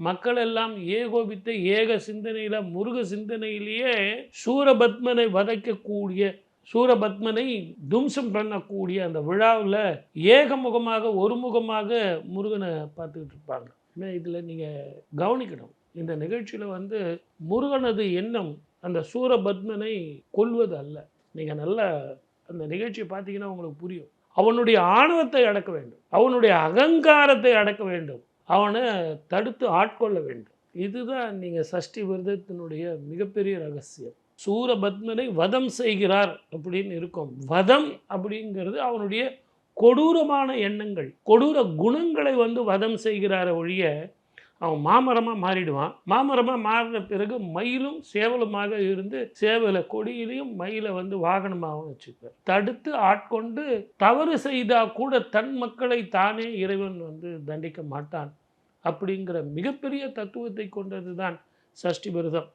மக்கள் எல்லாம் ஏகோபித்த ஏக சிந்தனையில் முருக சிந்தனையிலேயே சூரபத்மனை வதைக்கக்கூடிய சூரபத்மனை தும்சம் பண்ணக்கூடிய அந்த விழாவில் ஏகமுகமாக ஒருமுகமாக முருகனை பார்த்துக்கிட்டு இருப்பாங்க. இதில் நீங்கள் கவனிக்கணும், இந்த நிகழ்ச்சியில் முருகனது எண்ணம் அந்த சூரபத்மனை கொல்வது அல்ல. நீங்கள் நல்லா அந்த நிகழ்ச்சியை பார்த்தீங்கன்னா உங்களுக்கு புரியும். அவனுடைய ஆணவத்தை அடக்க வேண்டும், அவனுடைய அகங்காரத்தை அடக்க வேண்டும், அவனை தடுத்து ஆட்கொள்ள வேண்டும். இதுதான் நீங்கள் சஷ்டி விரதத்தினுடைய மிகப்பெரிய ரகசியம். சூரபத்மனை வதம் செய்கிறார் அப்படின்னு இருக்கும். வதம் அப்படிங்கிறது அவனுடைய கொடூரமான எண்ணங்கள், கொடூர குணங்களை வதம் செய்கிறார ஒழிய அவன் மாமரமாக மாறிடுவான். மாமரமாக மாறின பிறகு மயிலும் சேவலுமாக இருந்து சேவலை கொடியிலையும் மயிலை வாகனமாகவும் வச்சுப்பார். தடுத்து ஆட்கொண்டு தவறு செய்தால் கூட தன் மக்களை தானே இறைவன் தண்டிக்க மாட்டான் அப்படிங்கிற மிகப்பெரிய தத்துவத்தை கொண்டது தான் சஷ்டி விரதம்.